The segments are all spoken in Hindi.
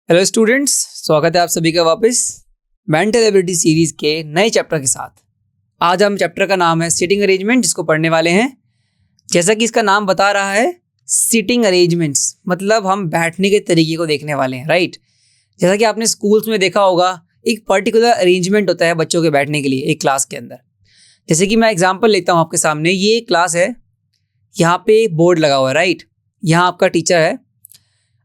हेलो स्टूडेंट्स, स्वागत है आप सभी का वापस मेंटल एबिलिटी सीरीज के नए चैप्टर के साथ। आज हम चैप्टर का नाम है सीटिंग अरेंजमेंट, जिसको पढ़ने वाले हैं। जैसा कि इसका नाम बता रहा है, सीटिंग अरेंजमेंट्स मतलब हम बैठने के तरीके को देखने वाले हैं, राइट। जैसा कि आपने स्कूल्स में देखा होगा, एक पर्टिकुलर अरेंजमेंट होता है बच्चों के बैठने के लिए एक क्लास के अंदर। जैसे कि मैं एग्जाम्पल लेता हूँ आपके सामने। ये क्लास है, यहाँ पे बोर्ड लगा हुआ है, राइट। यहाँ आपका टीचर है।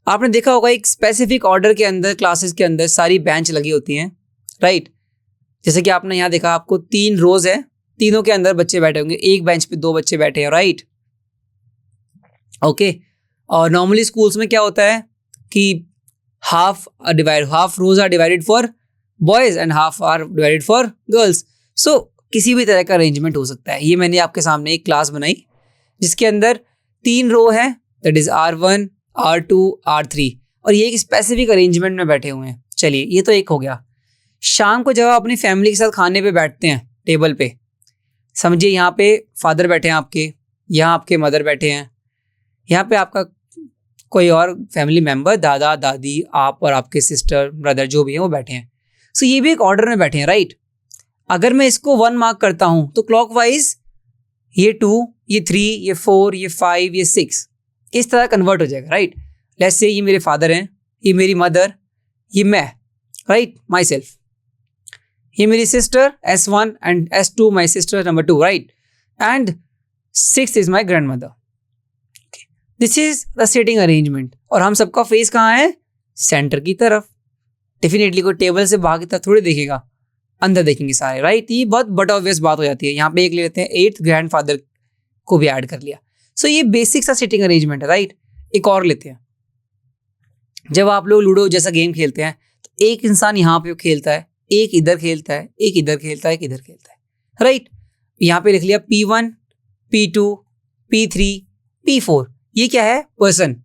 आपने देखा होगा एक स्पेसिफिक ऑर्डर के अंदर क्लासेस के अंदर सारी बेंच लगी होती हैं, राइट। जैसे कि आपने यहाँ देखा, आपको 3 रोज है, तीनों के अंदर बच्चे बैठे होंगे, एक बेंच पे 2 बच्चे बैठे हैं, राइट। ओके। और नॉर्मली स्कूल्स में क्या होता है कि half rows are divided for boys and half are divided for girls. So किसी भी तरह का अरेंजमेंट हो सकता है। ये मैंने आपके सामने एक क्लास बनाई जिसके अंदर 3 रो है, that is R1, R2, R3, और ये एक स्पेसिफिक अरेंजमेंट में बैठे हुए हैं। चलिए, ये तो एक हो गया। शाम को जब आप अपनी फैमिली के साथ खाने पे बैठते हैं टेबल पे, समझिए यहाँ पे फादर बैठे हैं आपके, यहाँ आपके मदर बैठे हैं, यहाँ पे आपका कोई और फैमिली मेम्बर, दादा दादी, आप और आपके सिस्टर ब्रदर जो भी हैं वो बैठे हैं। सो ये भी एक ऑर्डर में बैठे हैं, राइट। अगर मैं इसको 1 मार्क करता हूँ तो क्लॉकवाइज ये 2, ये 3, ये 4, ये 5, ये 6 इस तरह कन्वर्ट हो जाएगा, राइट। लेट्स से ये मेरे फादर हैं, ये मेरी मदर, ये मैं, राइट, माई सेल्फ। ये मेरी sister S1 and S2, my sister number 2, right. And 6 is my grandmother. This is the seating arrangement. और हम सबका फेस कहाँ है? सेंटर की तरफ। डेफिनेटली कोई टेबल से बाहर की तरफ थोड़ी देखेगा, अंदर देखेंगे सारे, राइट। ये बहुत बट ऑब्वियस बात हो जाती है। यहाँ पे एक ले लेते हैं, 8th ग्रैंड फादर को भी ऐड कर लिया। सो ये बेसिक सा सीटिंग अरेंजमेंट है, राइट। एक और लेते हैं। जब आप लोग लूडो जैसा गेम खेलते हैं तो एक इंसान यहाँ पे खेलता है, एक इधर खेलता है, एक इधर खेलता है, एक इधर खेलता है, राइट। यहाँ पे लिख लिया P1, P2, P3, P4। ये क्या है? Person.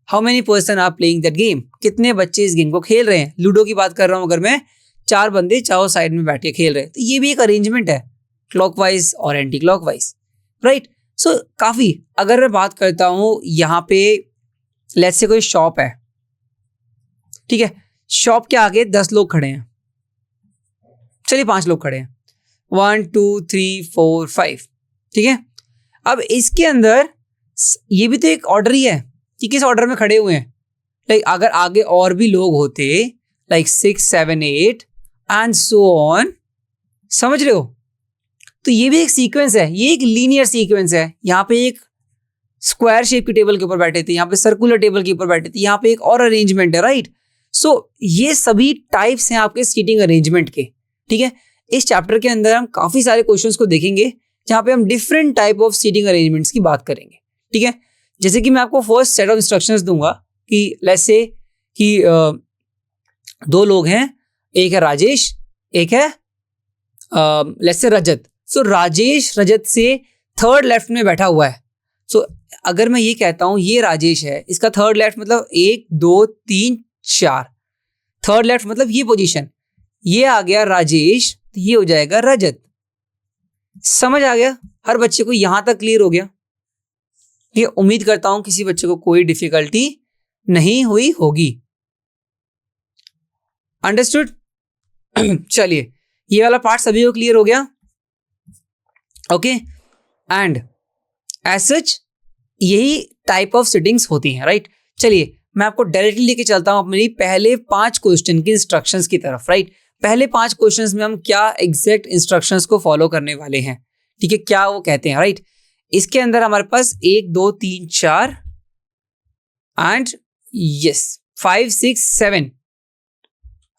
How many person are playing that game? कितने बच्चे इस गेम को खेल रहे हैं? लूडो की बात कर रहा हूँ अगर मैं, 4 बंदे चारों साइड में बैठ के खेल रहे हैं, तो ये भी एक अरेंजमेंट है, क्लॉकवाइज और एंटी क्लॉकवाइज, राइट। सो काफी। अगर मैं बात करता हूं, यहाँ पे लेट्स से कोई शॉप है, ठीक है। शॉप के आगे 10 लोग खड़े हैं, चलिए 5 लोग खड़े हैं, 1 2 3 4 5, ठीक है। अब इसके अंदर ये भी तो एक ऑर्डर ही है कि किस ऑर्डर में खड़े हुए हैं। लाइक अगर आगे और भी लोग होते, लाइक 6 7 8 एंड सो ऑन, समझ रहे हो? तो ये भी एक सीक्वेंस है, ये एक लीनियर सीक्वेंस है। यहाँ पे एक स्क्वायर शेप की टेबल के ऊपर बैठे थे, यहाँ पे सर्कुलर टेबल के ऊपर बैठे थे, यहाँ पे एक और अरेंजमेंट है, राइट। सो ये सभी टाइप्स हैं आपके सीटिंग अरेंजमेंट के, ठीक है। इस चैप्टर के अंदर हम काफी सारे क्वेश्चंस को देखेंगे जहाँ पे हम different type of seating arrangements की बात करेंगे, ठीक है। जैसे कि मैं आपको फर्स्ट सेट ऑफ इंस्ट्रक्शंस दूंगा कि लेट्स से कि 2 लोग हैं, एक है राजेश, एक है लेट्स से रजत। सो राजेश रजत से 3rd लेफ्ट में बैठा हुआ है। सो अगर मैं ये कहता हूं ये राजेश है, इसका 3rd लेफ्ट मतलब 1 2 3 4, 3rd लेफ्ट मतलब ये पोजीशन, ये आ गया राजेश, तो ये हो जाएगा रजत। समझ आ गया? हर बच्चे को यहां तक क्लियर हो गया? ये उम्मीद करता हूं किसी बच्चे को कोई डिफिकल्टी नहीं हुई होगी। अंडरस्टूड? चलिए, ये वाला पार्ट सभी को क्लियर हो गया? ओके। एंड एज सच यही टाइप ऑफ सिटिंग्स होती हैं, राइट। चलिए मैं आपको डायरेक्टली लेके चलता हूं अपनी पहले 5 क्वेश्चन की इंस्ट्रक्शंस की तरफ, राइट। पहले 5 क्वेश्चंस में हम क्या एग्जैक्ट इंस्ट्रक्शंस को फॉलो करने वाले हैं, ठीक है, क्या वो कहते हैं, राइट। इसके अंदर हमारे पास 1 2 3 4 एंड यस 5 6 7,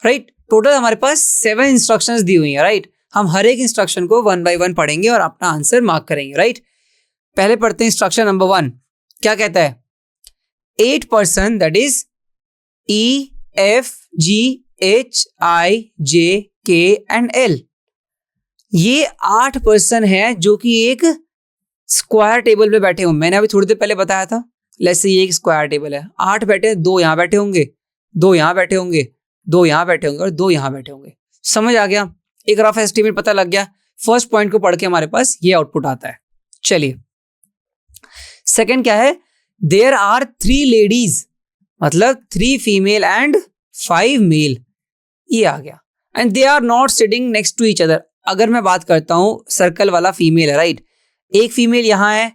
राइट। टोटल हमारे पास 7 इंस्ट्रक्शंस दी हुई हैं, राइट। हम हर एक इंस्ट्रक्शन को 1 बाय 1 पढ़ेंगे और अपना आंसर मार्क करेंगे, राइट। पहले पढ़ते हैं इंस्ट्रक्शन नंबर 1। क्या कहता है? 8 person, that is E F G H I J K and L। ये 8 पर्सन है जो कि एक स्क्वायर टेबल पे बैठे हों। मैंने अभी थोड़ी देर पहले बताया था, लेट्स से ये एक स्क्वायर टेबल है, 8 बैठे, 2 यहाँ बैठे होंगे, 2 यहाँ बैठे होंगे, 2 यहाँ बैठे होंगे और 2 यहाँ बैठे होंगे। समझ आ गया? एक रफ एस्टिमेट पता लग गया। फर्स्ट पॉइंट को पढ़ के हमारे पास ये आउटपुट आता है। चलिए सेकंड क्या है? देयर आर 3 लेडीज, मतलब 3 फीमेल एंड 5 मेल, ये आ गया। And they are not sitting next to each other. अगर मैं बात करता हूं सर्कल वाला फीमेल है, राइट, एक फीमेल यहां है,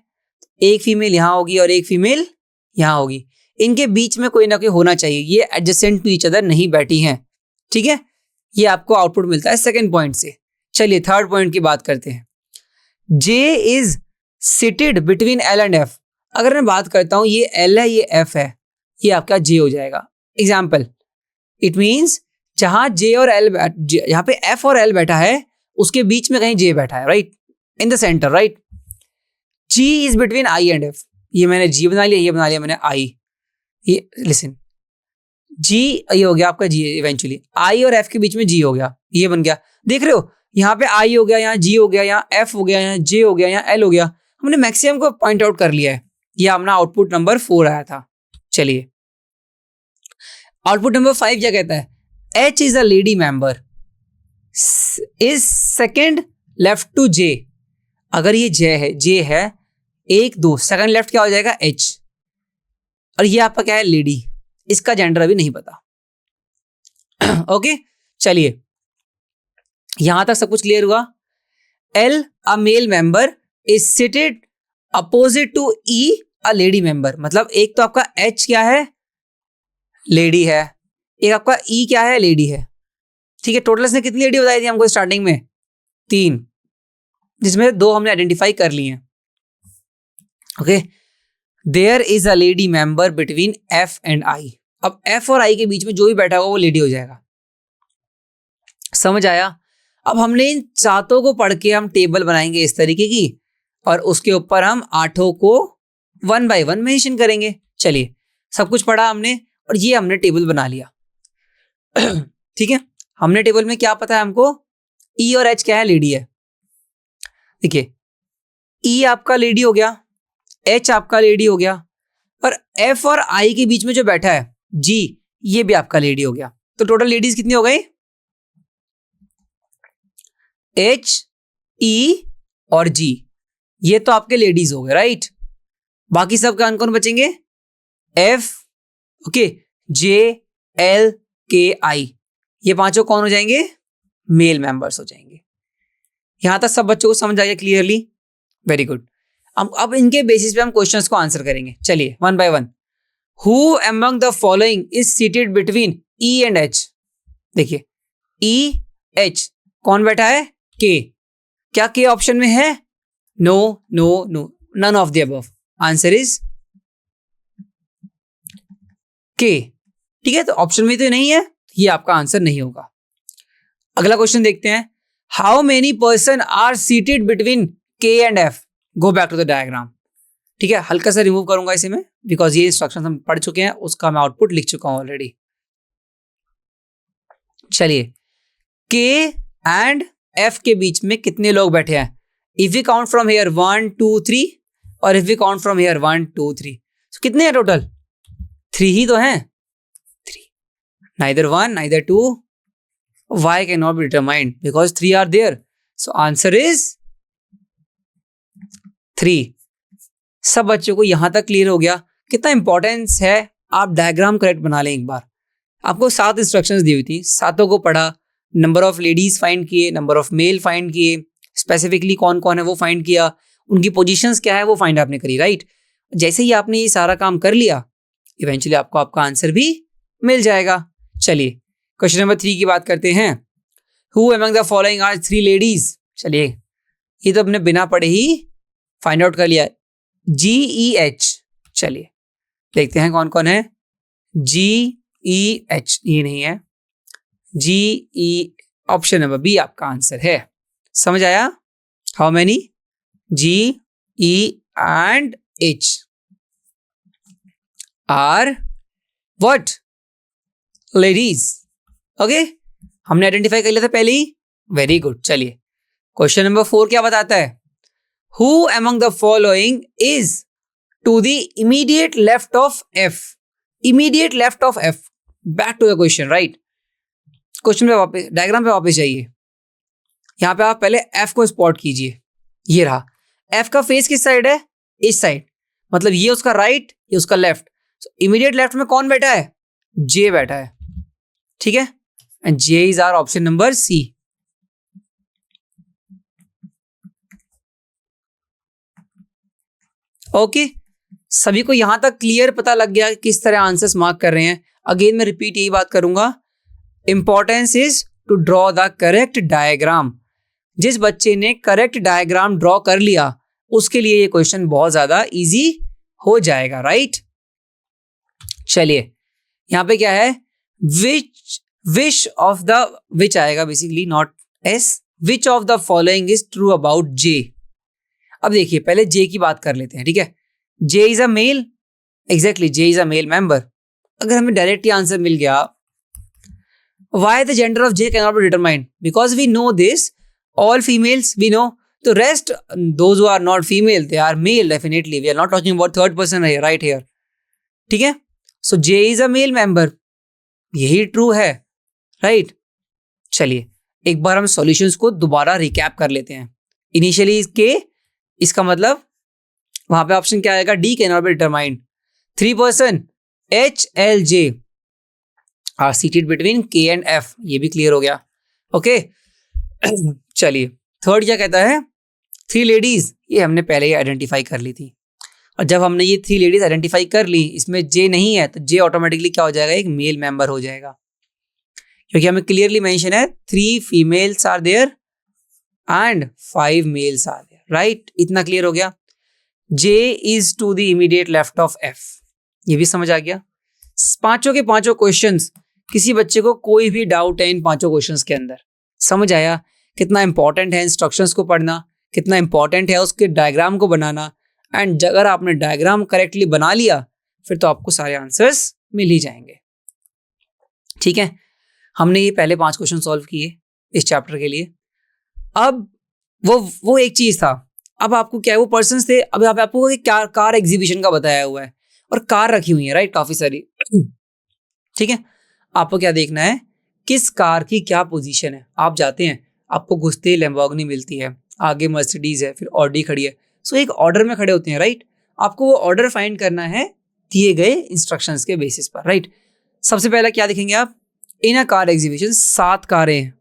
एक फीमेल यहां होगी और एक फीमेल यहां होगी, इनके बीच में कोई ना कोई होना चाहिए, ये एडजेसेंट टू ईच अदर नहीं बैठी हैं, ठीक है। ये आपको आउटपुट मिलता है सेकंड पॉइंट से। चलिए थर्ड पॉइंट की बात करते हैं। J is seated between L and F. अगर मैं बात करता हूं ये एल है, ये एफ है, ये आपका जे हो जाएगा। एग्जाम्पल, इट मीन्स जहां जे और एल, यहाँ पे एफ और एल बैठा है उसके बीच में कहीं जे बैठा है, right, in the center, right. G is between I and F, ये मैंने जी बना लिया, ये बना लिया मैंने आई। ये लिसन, जी ये हो गया आपका जी, इवेंचुअली आई और एफ के बीच में जी हो गया, ये बन गया। देख रहे हो यहाँ पे आई हो गया, यहाँ जी हो गया, यहाँ एफ हो गया, यहाँ जे हो गया, यहाँ एल हो गया। हमने मैक्सिमम को पॉइंट आउट कर लिया है। ये अपना आउटपुट नंबर 4 आया था। चलिए आउटपुट नंबर 5 क्या कहता है? H is a lady member is second left to J. अगर ये जे है 1 2, सेकंड लेफ्ट क्या हो जाएगा? एच। और ये आपका क्या है? लेडी। इसका जेंडर अभी नहीं पता। ओके चलिए यहां तक सब कुछ क्लियर हुआ। L a male member is seated opposite to E a lady member. मतलब एक तो आपका एच क्या है? लेडी है, एक आपका ई क्या है? लेडी है, ठीक है। टोटल इसने कितनी लेडी बताई थी हमको स्टार्टिंग में? 3, जिसमें 2 हमने आइडेंटिफाई कर लिए हैं। Okay, there is a lady member between F and I. अब एफ और आई के बीच में जो भी बैठा होगा वो लेडी हो जाएगा। समझ आया? अब हमने इन 7 को पढ़ के हम टेबल बनाएंगे इस तरीके की, और उसके ऊपर हम 8 को 1 by 1 मेंशन करेंगे। चलिए सब कुछ पढ़ा हमने और ये हमने टेबल बना लिया। ठीक है, हमने टेबल में क्या पता है हमको? ई और एच क्या है? लेडी है। देखिए ई आपका लेडी हो गया, एच आपका लेडी हो गया, और एफ और आई के बीच में जो बैठा है जी, ये भी आपका लेडी हो गया। तो टोटल लेडीज कितनी हो गई? एच, ई और जी, ये तो आपके लेडीज हो गए, राइट। बाकी सब कौन कौन बचेंगे? एफ, ओके, जे, एल, के, आई, ये 5 कौन हो जाएंगे? मेल मेंबर्स हो जाएंगे। यहां तक सब बच्चों को समझ आ गया क्लियरली? Very good. अब इनके बेसिस पे हम क्वेश्चंस को आंसर करेंगे। चलिए 1 by 1। Who among the following is seated between E and H? देखिए ई एच कौन बैठा है? के। क्या के ऑप्शन में है? No no no, none of the above. Answer is K. ठीक है, तो ऑप्शन में तो नहीं है, ये आपका आंसर नहीं होगा। अगला क्वेश्चन देखते हैं। How many person are seated between K and F? Go back to the diagram. ठीक है, हल्का सा रिमूव करूंगा इसे में, बिकॉज ये इंस्ट्रक्शन हम पढ़ चुके हैं, उसका मैं आउटपुट लिख चुका हूं ऑलरेडी। चलिए के एंड एफ के बीच में कितने लोग बैठे हैं? If we count from here 1 2 3, और if we count from here 1 2 3, तो कितने हैं टोटल? 3 ही तो हैं। 3, neither 1 neither 2, y cannot be determined because 3 are there, so answer is 3। सब बच्चों को यहां तक क्लियर हो गया कितना इंपॉर्टेंस है? आप डायग्राम करेक्ट बना लें एक बार। आपको 7 इंस्ट्रक्शंस दी हुई थी, 7 को पढ़ा, नंबर ऑफ लेडीज फाइंड किए, नंबर ऑफ मेल फाइंड किए, स्पेसिफिकली कौन कौन है वो फाइंड किया, उनकी पोजीशंस क्या है वो फाइंड आपने करी, राइट। जैसे ही आपने ये सारा काम कर लिया, इवेंचुअली आपको आपका आंसर भी मिल जाएगा। चलिए क्वेश्चन नंबर 3 की बात करते हैं। Who among the following are 3 ladies? चलिए ये तो अपने बिना पढ़े ही फाइंड आउट कर लिया। जी ई एच, चलिए देखते हैं कौन कौन है। जी ई एच, ये नहीं है। G E, option number B आपका आंसर है। समझ आया? How many? G E and H are what? Ladies. Okay, हमने आइडेंटिफाई कर लिया था पहले ही। Very good. चलिए क्वेश्चन नंबर 4 क्या बताता है? Who among the following is to the immediate left of F? Immediate left of F, back to the question, right. Question पे वापस, डायग्राम पे वापस जाइए। यहां पे आप पहले एफ को स्पॉट कीजिए। ये रहा एफ का फेस किस साइड है? इस साइड, मतलब ये उसका राइट, ये उसका लेफ्ट। इमीडिएट लेफ्ट में कौन बैठा है? जे बैठा है। ठीक है, and J is our option number C. Okay, सभी को यहां तक क्लियर पता लग गया किस तरह आंसर्स मार्क कर रहे हैं। अगेन मैं रिपीट यही बात करूंगा, importance is to draw the correct diagram. जिस बच्चे ने करेक्ट डायग्राम ड्रॉ कर लिया उसके लिए ये क्वेश्चन बहुत ज्यादा इजी हो जाएगा, राइट। चलिए यहां पे क्या है, विच ऑफ द, विच आएगा basically, not S, which of the following is true about J. अब देखिए पहले जे की बात कर लेते हैं, ठीक है। J is a male, exactly J is a male member. अगर हमें डायरेक्ट ही आंसर मिल गया, why the gender of J can not be determined, because we know this, all females we know, तो rest those who are not female they are male definitely, we are not talking about third person है राइट हियर, ठीक है। So J is a male member, यही ट्रू है, राइट। चलिए एक बार हम सॉल्यूशंस को दोबारा रिकैप कर लेते हैं। इनिशियली के, इसका मतलब वहां पे ऑप्शन क्या आएगा, D can not be determined. 3 person H L J are seated between K and F, ये भी क्लियर हो गया, ओके। चलिए थर्ड क्या कहता है, 3 लेडीज, ये हमने पहले ही आइडेंटिफाई कर ली थी। और जब हमने ये 3 लेडीज आइडेंटिफाई कर ली, इसमें जे नहीं है तो जे ऑटोमेटिकली क्या हो जाएगा, एक मेल मेंबर हो जाएगा, क्योंकि हमें क्लियरली मेंशन है 3 females are there and 5 males are there, right. इतना क्लियर हो गया। J is to the immediate left of F, ये भी समझ आ गया। पांचों के पांचों क्वेश्चंस, किसी बच्चे को कोई भी डाउट है इन पांचों क्वेश्चंस के अंदर, समझ आया कितना इंपॉर्टेंट है इंस्ट्रक्शंस को पढ़ना, कितना इंपॉर्टेंट है उसके डायग्राम को बनाना। एंड अगर आपने डायग्राम करेक्टली बना लिया फिर तो आपको सारे आंसर्स मिल ही जाएंगे, ठीक है। हमने ये पहले 5 क्वेश्चन सॉल्व किए इस चैप्टर के लिए। अब वो एक चीज था, अब आपको क्या है, वो पर्सन्स थे। अब यहाँ पे आपको एक कार एग्जीबिशन का बताया हुआ है और कार रखी हुई है, राइट, काफी सारी, ठीक है। आपको क्या देखना है, किस कार की क्या पोजीशन है। आप जाते हैं, आपको घुसते ही लैम्बोर्गिनी मिलती है, आगे मर्सिडीज है, फिर ऑडी खड़ी है। सो एक ऑर्डर में खड़े होते हैं, राइट। आपको वो ऑर्डर फाइंड करना है दिए गए इंस्ट्रक्शंस के बेसिस पर, राइट। सबसे पहला क्या देखेंगे आप, इन अ कार एग्जीबिशन 7 कारें हैं,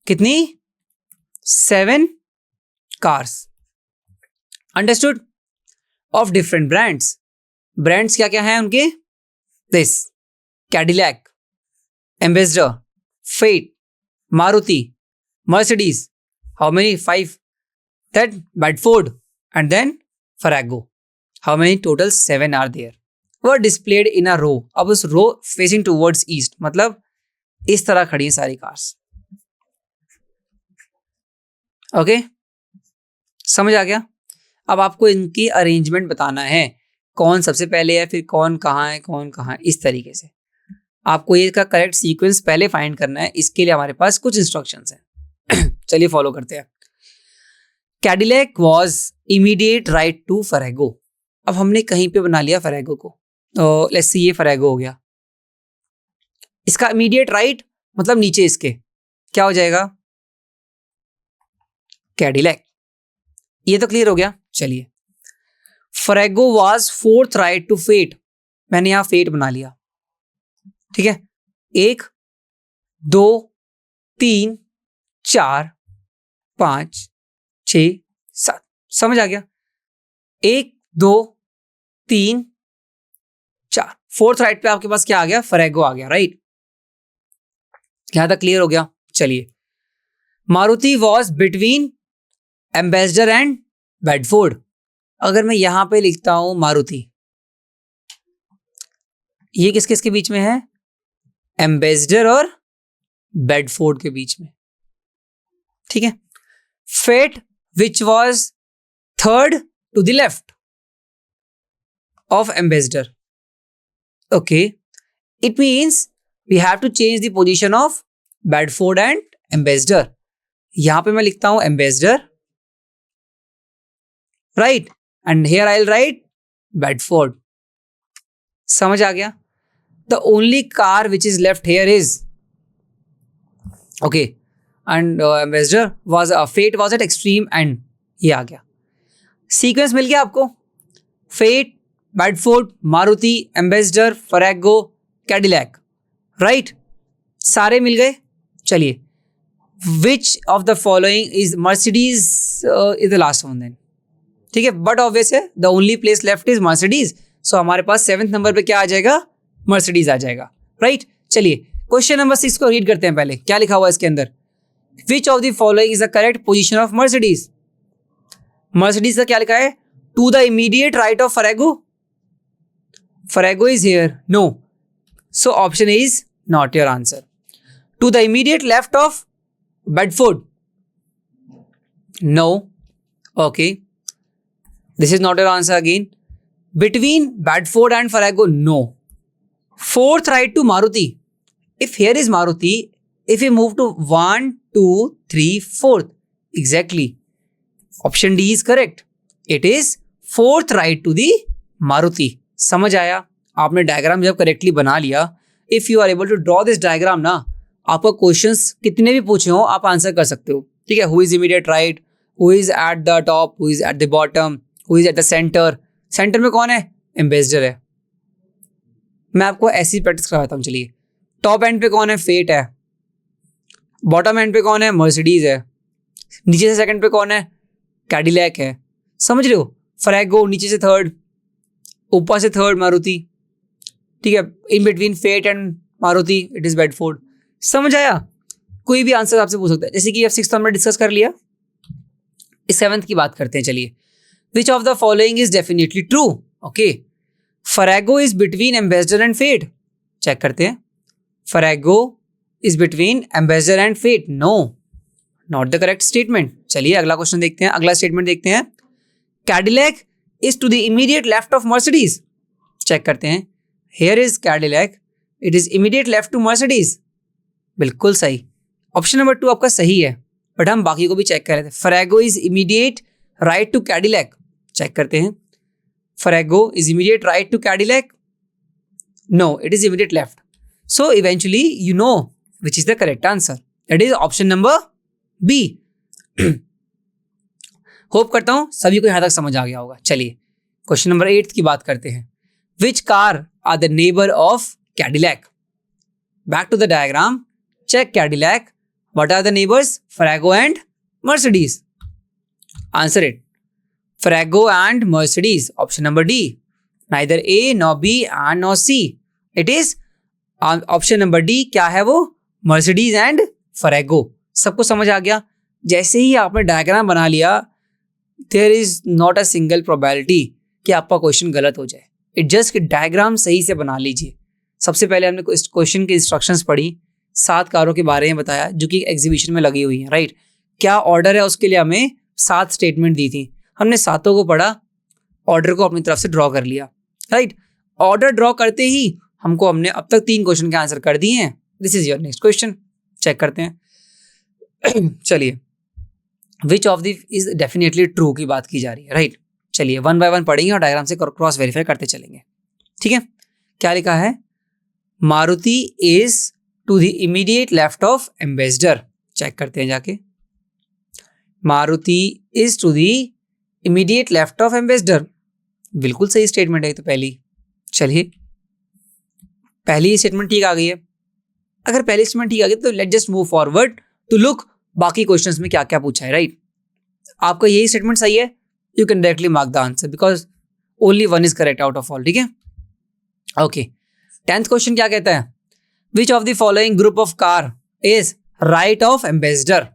कितनी, 7 cars, understood, of different brands. Brands क्या क्या हैं उनके, this Cadillac, Ambassador, Fate, Maruti, Mercedes. How many? 5. Then Bedford and then Farrago. How many total? 7 are there. Were displayed in a row. अब उस row facing towards east, मतलब इस तरह खड़ी हैं सारी cars. Okay? समझ आ गया। अब आपको इनकी अरेंजमेंट बताना है, कौन सबसे पहले है, फिर कौन कहाँ है, कौन कहाँ है, इस तरीके से आपको ये का करेक्ट सीक्वेंस पहले फाइंड करना है। इसके लिए हमारे पास कुछ इंस्ट्रक्शंस हैं। चलिए फॉलो करते हैं। Cadillac was immediate right to Fargo. अब हमने कहीं पे बना लिया फरेगो को, तो लेट्स सी ये फरेगो हो गया। इसका इमीडिएट राइट मतलब नीचे इसके क्या हो जाएगा, कैडिलैक। ये तो क्लियर हो गया। चलिए Fargo was 4th right to Fiat, मैंने यहां फेट बना लिया, ठीक है। 1 2 3 4 5 6 7, समझ आ गया। 1 2 3 4, 4th राइट पे आपके पास क्या आ गया, फरेगो आ गया, राइट। यहां तक क्लियर हो गया। चलिए Maruti was between ambassador and Bedford. अगर मैं यहां पे लिखता हूं मारुति, ये किस किस के बीच में है, एम्बेसडर और बेडफोर्ड के बीच में, ठीक है। Fiat which was 3rd to the left of Ambassador, okay, it means we have to change the position of Bedford and Ambassador. यहां पे मैं लिखता हूं Ambassador, right, and here I will write Bedford. समझ आ गया। The only car which is left here is, okay, and Ambassador was Fiat was at extreme end, ये आ गया। सीक्वेंस मिल गया आपको, Fiat, Bedford, Maruti, ambassador, फरेगो, Cadillac, right, सारे मिल गए। चलिए, which of the following is Mercedes is the last one then, ठीक है, बट ऑब्वियस है the only place left is Mercedes, so हमारे पास 7th नंबर पे क्या आ जाएगा, मर्सिडीज आ जाएगा, राइट। चलिए क्वेश्चन नंबर 6 को रीड करते हैं पहले, क्या लिखा हुआ है इसके अंदर, which of the following is the correct position of Mercedes. Mercedes का क्या लिखा है, to the immediate right of Fargo, Fargo is here, no, so option is not your answer. To the immediate left of Bedford, no, okay, this is not your answer again. Between Bedford and Farrago, no. 4th right to Maruti. If here is Maruti, if we move to 1, 2, 3, 4th, exactly. Option D is correct. It is 4th right to the Maruti. समझ आया? आपने डायग्राम जब करेक्टली बना लिया, if you are able to draw this diagram ना, आपका क्वेश्चंस कितने भी पूछे हो आप आंसर कर सकते हो, ठीक है। Who is immediate right? Who is at the top? Who is at the bottom? Who is at the center? Centre में कौन है, एम्बेसडर है। मैं आपको ऐसी प्रैक्टिस करवाता हूँ। चलिए, टॉप एंड पे कौन है, फेट है, बॉटम एंड पे कौन है, मर्सिडीज है, नीचे से सेकंड पे कौन है, कैडिलैक है, समझ रहे हो, फरेगो नीचे से थर्ड, ऊपर से थर्ड मारुति, ठीक है, in between Fiat and Maruti it is Bedford. समझ आया? कोई भी आंसर आपसे पूछ सकता है, जैसे कि अब 6th हमने डिस्कस कर लिया, इस 7th की बात करते हैं। चलिए, which of the following is definitely true? Okay, Farrago is between Ambassador and Fate. Check करते हैं, Farrago is between Ambassador and Fate. No, not the correct statement. चलिए अगला क्वेश्चन देखते हैं, अगला स्टेटमेंट देखते हैं, Cadillac is to the immediate left of Mercedes. Check करते हैं, here is Cadillac, it is immediate left to Mercedes. बिल्कुल सही, ऑप्शन नंबर 2 आपका सही है, बट हम बाकी को भी चेक कर रहे थे। Farrago is immediate right to Cadillac. Check करते हैं, Farrago is immediate right to Cadillac. No, it is immediate left. So eventually you know which is the correct answer. That is option number B. Hope करता हूं सभी को यहां तक समझ आ गया होगा। चलिए क्वेश्चन नंबर 8 की बात करते हैं। Which car are the neighbor of Cadillac? Back to the diagram. Check Cadillac. What are the neighbors? Farrago and Mercedes. Answer it. Farrago and Mercedes. Option number D. Neither A nor B and nor C. It is option number D. क्या है वो? Mercedes and Farrago. सबको समझ आ गया? जैसे ही आपने डायग्राम बना लिया, there is not a single probability कि आपका क्वेश्चन गलत हो जाए। It just कि डायग्राम सही से बना लीजिए। सबसे पहले हमने क्वेश्चन की इंस्ट्रक्शंस पढ़ी, 7 कारों के बारे में बताया जो कि एग्जीबिशन में लगी हुई हैं, राइट। क्या ऑर्डर है उसके लिए हमें 7 स्टेटमेंट दी थी, हमने 7 को पढ़ा, ऑर्डर को अपनी तरफ से ड्रॉ कर लिया, राइट। ऑर्डर ड्रॉ करते ही हमको हमने अब तक 3 क्वेश्चन के आंसर कर दिए हैं। This is your next question, check करते हैं। चलिए, which of the is definitely true की बात की जा रही है, राइट। चलिए 1 बाय 1 पढ़ेंगे और डायग्राम से क्रॉस वेरीफाई करते चलेंगे, ठीक है। क्या लिखा है, Maruti is to the immediate left of Ambassador. Check करते हैं जाके, Maruti is to the immediate left of Ambassador, बिल्कुल सही स्टेटमेंट है तो पहली। चलिए पहली स्टेटमेंट ठीक आ गई है। अगर पहली स्टेटमेंट ठीक आ गई तो let just move forward to look बाकी क्वेश्चंस में क्या क्या पूछा है, राइट। आपका यही स्टेटमेंट सही है, you can directly mark the answer because only 1 is correct out of all, ठीक है। ओके, 10th क्वेश्चन क्या कहता है, विच of the following group of car is right of ambassador.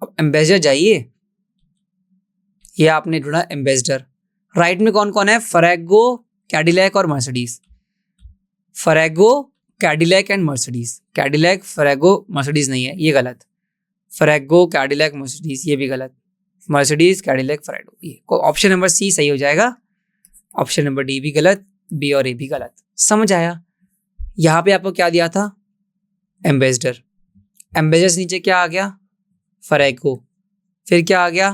अब एम्बेसडर जाइए, ये आपने ढूंढा एम्बेसडर, राइट में कौन कौन है, फरेगो, कैडिलैक और Mercedes. Fargo, Cadillac and Mercedes, Cadillac, Fargo, Mercedes नहीं है, ये गलत। फरेगो, कैडिलैक, मर्सिडीज, ये भी गलत। मर्सिडीज, कैडिलैक, फरेगो, ये ऑप्शन नंबर सी सही हो जाएगा, ऑप्शन नंबर डी भी गलत, बी और ए भी गलत। समझ आया? यहाँ पे आपको क्या दिया था, एम्बेसडर, एम्बेसडर से नीचे क्या आ गया, फरेगो, फिर क्या आ गया,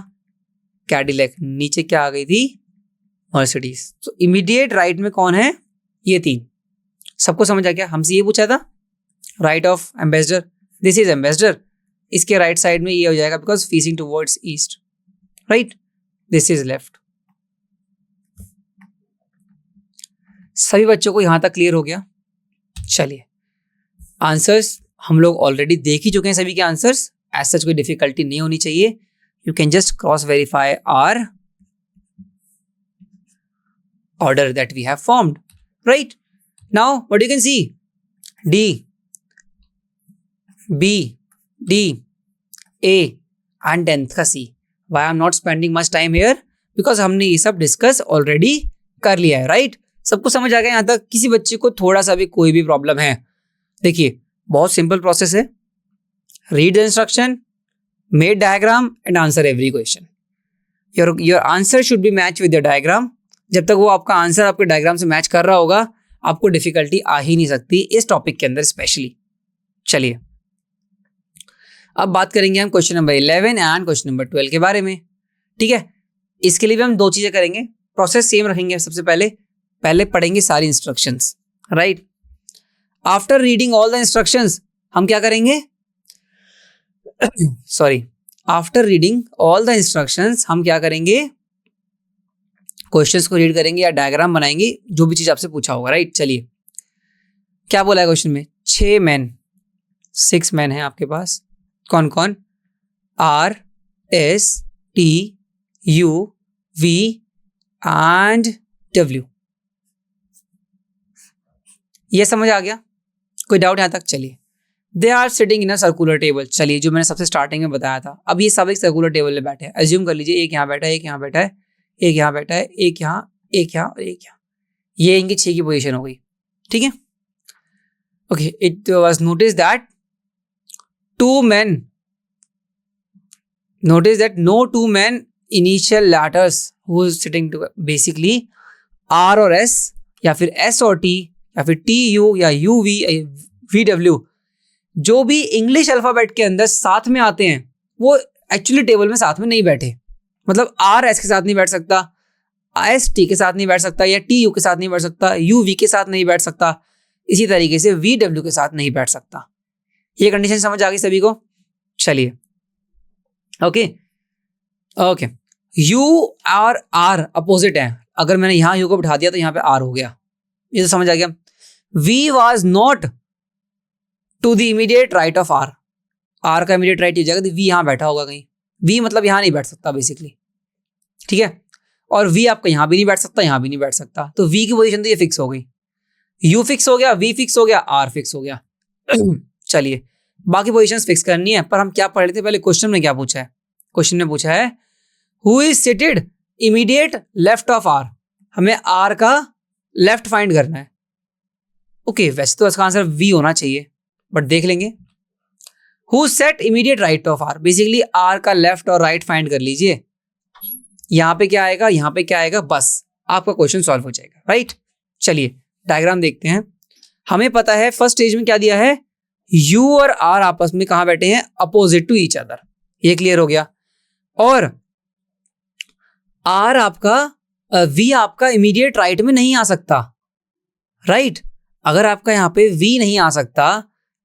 कैडिलैक, नीचे क्या आ गई थी, मर्सिडीज। तो इमीडिएट राइट में कौन है, ये 3। सबको समझ आ गया? हमसे ये पूछा था right of ambassador, this is ambassador, इसके राइट साइड में ये हो जाएगा because facing towards east, right, this is left. सभी बच्चों को यहां तक क्लियर हो गया? चलिए आंसर्स हम लोग ऑलरेडी देख ही चुके हैं सभी के आंसर्स, एज सच कोई डिफिकल्टी नहीं होनी चाहिए. You can just cross verify our order that we have formed, right? Now what you can see, D, B, D, A and 10th का C. Why I'm not spending much time here? Because हमने ये सब डिस्कस ऑलरेडी कर लिया है, राइट? सबको समझ आ गया यहाँ तक? किसी बच्चे को थोड़ा सा भी कोई भी प्रॉब्लम है? देखिए बहुत सिंपल प्रोसेस है. Read the instruction, make diagram and answer every question. Your answer should be match with your diagram. जब तक वो आपका आंसर आपके डायग्राम से मैच कर रहा होगा, आपको डिफिकल्टी आ ही नहीं सकती इस टॉपिक के अंदर स्पेशली. चलिए अब बात करेंगे हम question number 11 and question number 12 के बारे में. ठीक है, इसके लिए भी हम दो चीजें करेंगे. प्रोसेस सेम रखेंगे. सबसे पहले पढ़ेंगे सारी instructions, right? After reading all the instructions हम क्या करेंगे? Sorry, after reading all the instructions हम क्या करेंगे? क्वेश्चंस को रीड करेंगे या डायग्राम बनाएंगे, जो भी चीज आपसे पूछा होगा, राइट? चलिए क्या बोला है क्वेश्चन में? 6 मैन है आपके पास. कौन कौन? R, S, T, U, V and W. ये समझ आ गया? कोई डाउट यहां तक? चलिए, they are sitting in a circular table. चलिए, जो मैंने सबसे स्टार्टिंग में बताया था, अब ये सब एक सर्कुलर टेबल में बैठे हैं. एज्यूम कर लीजिए एक यहाँ बैठा है, एक यहाँ बैठा है, एक यहाँ बैठा है, एक यहाँ, एक यहाँ और एक यहाँ. ये इनकी 6 की पोजीशन हो गई. ठीक है, okay. It was notice that no two men initial letters who is sitting to basically R और S या फिर S और T या फिर TU या UV VW, जो भी इंग्लिश अल्फाबेट के अंदर साथ में आते हैं वो एक्चुअली टेबल में साथ में नहीं बैठे. मतलब R S के साथ नहीं बैठ सकता, S T के साथ नहीं बैठ सकता, या TU के साथ नहीं बैठ सकता, UV के साथ नहीं बैठ सकता, इसी तरीके से VW के साथ नहीं बैठ सकता. ये कंडीशन समझ आ गई सभी को? चलिए, ओके. U और R अपोजिट है. अगर मैंने यहां U को बिठा दिया तो यहां पे R हो गया. ये तो समझ आ गया. V was not to the immediate right of R. R का immediate right हो जाएगा तो V यहां बैठा होगा कहीं. V मतलब यहां नहीं बैठ सकता बेसिकली. ठीक है, और V आपका यहां भी नहीं बैठ सकता, यहां भी नहीं बैठ सकता. तो V की पोजीशन तो ये फिक्स हो गई. U फिक्स हो गया, V फिक्स हो गया, R फिक्स हो गया. चलिए, बाकी पोजीशंस फिक्स करनी है. पर हम क्या पढ़ रहे थे पहले? क्वेश्चन में क्या पूछा है? क्वेश्चन में पूछा है who is seated immediate left of R. हमें R का लेफ्ट फाइंड करना है. ओके, वैसे तो इसका आंसर V होना चाहिए, बट देख लेंगे. Who set immediate right of R. Basically R का लेफ्ट और राइट फाइंड कर लीजिए. यहां पे क्या आएगा, यहां पे क्या आएगा, बस आपका क्वेश्चन सॉल्व हो जाएगा, राइट? चलिए डायग्राम देखते हैं. हमें पता है फर्स्ट स्टेज में क्या दिया है, U और R आपस में कहां बैठे हैं? Opposite to each other. ये क्लियर हो गया. और R आपका V आपका इमीडिएट राइट में नहीं आ सकता, राइट? अगर आपका यहाँ पे V नहीं आ सकता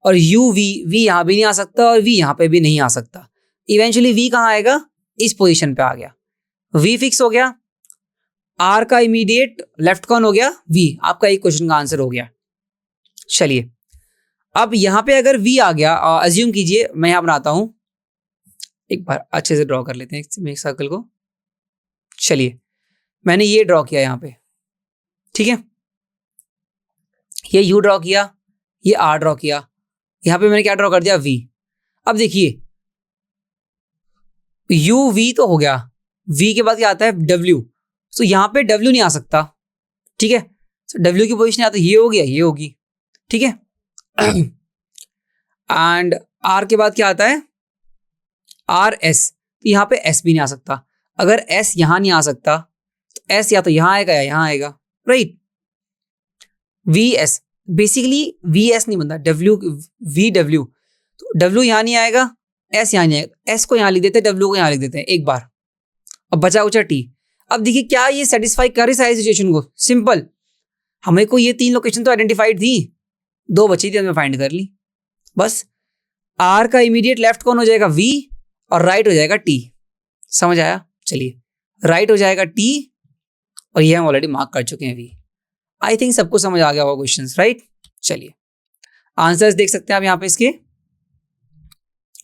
और V यहाँ भी नहीं आ सकता और V यहाँ पे भी नहीं आ सकता, इवेंचुअली V कहाँ आएगा? इस पोजीशन पे आ गया. V फिक्स हो गया. R का इमीडिएट लेफ्ट कौन हो गया? V. आपका एक क्वेश्चन का आंसर हो गया. चलिए, अब यहां पे अगर V आ गया, अज्यूम कीजिए, मैं यहां बनाता हूं, एक बार अच्छे से ड्रॉ कर लेते हैं एक सर्कल को. चलिए, मैंने ये ड्रॉ किया यहां पे. ठीक है, ये U ड्रॉ किया, ये R ड्रॉ किया, यहां पे मैंने क्या ड्रॉ कर दिया? V. अब देखिए, U V तो हो गया, V के बाद क्या आता है? W. तो यहां पे W नहीं आ सकता. ठीक है, तो W की पोजीशन आता है, ये हो गया, ये होगी. ठीक है, एंड R के बाद क्या आता है? R S. तो यहां पे S भी नहीं आ सकता. अगर S यहां नहीं आ सकता तो S या तो यहां आएगा या यहां आएगा, राइट? VS, बेसिकली VS नहीं बनता, VW. तो W यहां नहीं आएगा, S यहां नहीं आएगा. S को यहां लिख देते हैं, W को यहां लिख देते हैं एक बार. अब बचा उचा T. अब देखिए क्या ये सेटिस्फाई कर रही सारी सिचुएशन को? सिंपल. हमें को ये 3 लोकेशन तो आइडेंटिफाइड थी, 2 बची थी, हमने फाइंड कर ली. बस R का इमीडिएट लेफ्ट कौन हो जाएगा? V. और राइट हो जाएगा T. समझ आया? चलिए, राइट हो जाएगा T और ये हम ऑलरेडी मार्क कर चुके हैं V. आई थिंक सबको समझ आ गया होगा क्वेश्चंस, राइट? चलिए, आंसर्स देख सकते हैं आप यहाँ पे इसके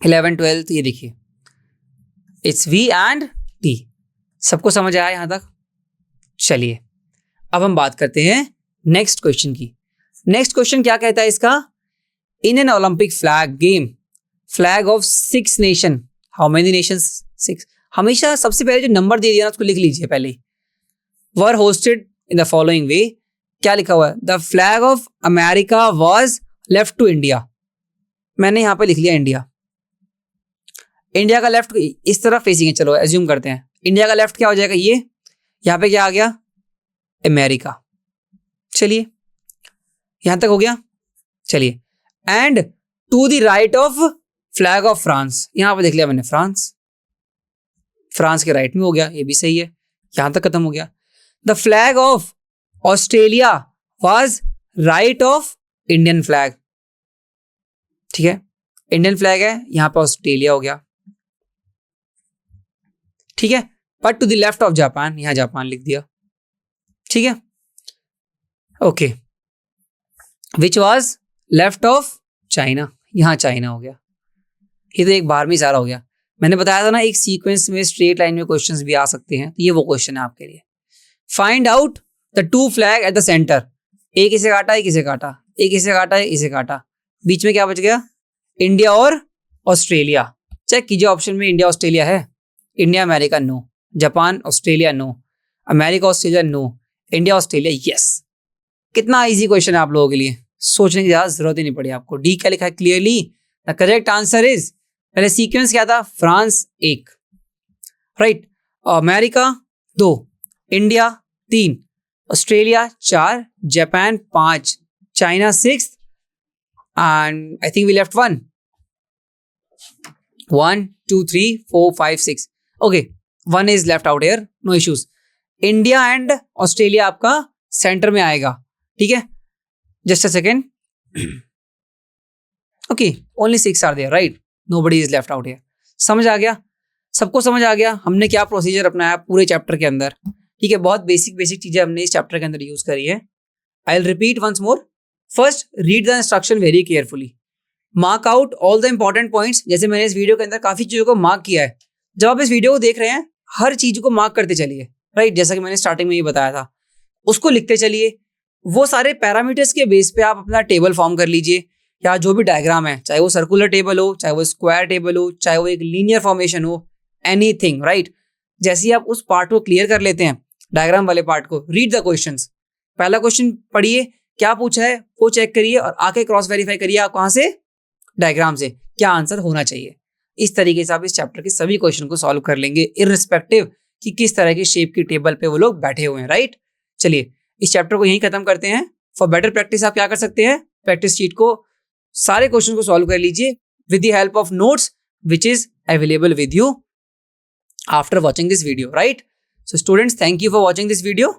11 12, ये देखिए इट्स वी एंड टी। सबको समझ आया यहाँ तक? चलिए अब हम बात करते हैं नेक्स्ट क्वेश्चन की। नेक्स्ट क्वेश्चन क्या कहता है इसका? In an Olympic flag game flag of 6 nation, how many Nations? 6। हमेशा सबसे पहले जो नंबर दे दिया ना उसको लिख लीजिए पहले। Were hosted in the following way, क्या लिखा हुआ है? The flag of America was left to India. मैंने यहां पे लिख लिया इंडिया। इंडिया का लेफ्ट इस तरफ फेसिंग है, चलो एज्यूम करते हैं। इंडिया का लेफ्ट क्या हो जाएगा? ये। यहां पे क्या आ गया? अमेरिका। चलिए यहां तक हो गया। चलिए and to the right of flag of France, यहां पे देख लिया मैंने फ्रांस। फ्रांस के राइट में हो गया, ये भी सही है। यहां तक खत्म हो गया। The flag of Australia was right of Indian flag. ठीक है, इंडियन फ्लैग है, यहां पे ऑस्ट्रेलिया हो गया। ठीक है, but to the left of Japan, यहां जापान लिख दिया। ठीक है, okay. Which was left of China, यहां चाइना हो गया। ये तो एक बार में सारा हो गया। मैंने बताया था ना एक सीक्वेंस में स्ट्रेट लाइन में क्वेश्चंस भी आ सकते हैं, तो ये वो क्वेश्चन है आपके लिए। Find out the two flag at the centre, एक इसे काटा, एक इसे काटा, एक इसे काटा, एक इसे काटा, बीच में क्या बच गया? इंडिया और ऑस्ट्रेलिया। चेक कीजिए ऑप्शन में इंडिया ऑस्ट्रेलिया है? India America no, Japan Australia no, America Australia no, India Australia yes. कितना इजी क्वेश्चन है आप लोगों के लिए, सोचने की ज्यादा जरूरत ही नहीं पड़ी आपको। डी क्या लिखा है clearly? The correct answer is, पहले सीक्वेंस क्या था? France 1, right, America 2, India 3, Australia 4, Japan 5, China 6 and I think we left 1 2 3 4 5 6, okay, 1 is left out here, no issues. India and Australia आपका सेंटर में आएगा। ठीक है, just a second. Okay, only 6 are there, right, nobody is left out here. समझ आ गया? सबको समझ आ गया हमने क्या प्रोसीजर अपनाया पूरे चैप्टर के अंदर? ठीक है, बहुत बेसिक बेसिक चीजें हमने इस चैप्टर के अंदर यूज करी है। I will repeat once more. First, read the instruction very carefully, mark out all the important points. जैसे मैंने इस वीडियो के अंदर काफी चीजों को मार्क किया है, जब आप इस वीडियो को देख रहे हैं हर चीज को मार्क करते चलिए, राइट, जैसा कि मैंने स्टार्टिंग में ये बताया था, उसको लिखते चलिए। वो सारे पैरामीटर्स के बेस पे आप अपना टेबल फॉर्म कर लीजिए, या जो भी डायग्राम है, चाहे वो सर्कुलर टेबल हो, चाहे वो स्क्वायर टेबल हो, चाहे वो एक लीनियर फॉर्मेशन हो, एनीथिंग, राइट। जैसे ही आप उस पार्ट को क्लियर कर लेते हैं, डायग्राम वाले पार्ट को, रीड द क्वेश्चंस। पहला क्वेश्चन पढ़िए, क्या पूछा है वो चेक करिए और आके क्रॉस वेरीफाई करिए आप कहां से? डायग्राम से, क्या आंसर होना चाहिए। इस तरीके से आप इस चैप्टर के सभी क्वेश्चन को सॉल्व कर लेंगे, इररिस्पेक्टिव कि किस तरह की शेप की टेबल पे वो लोग बैठे हुए हैं, राइट। चलिए इस चैप्टर को यहीं खत्म करते हैं। फॉर बेटर प्रैक्टिस आप क्या कर सकते हैं? प्रैक्टिस शीट को, सारे क्वेश्चन को सॉल्व कर लीजिए with the help of notes which is available with you after watching this video, right. So students, thank you for watching this video.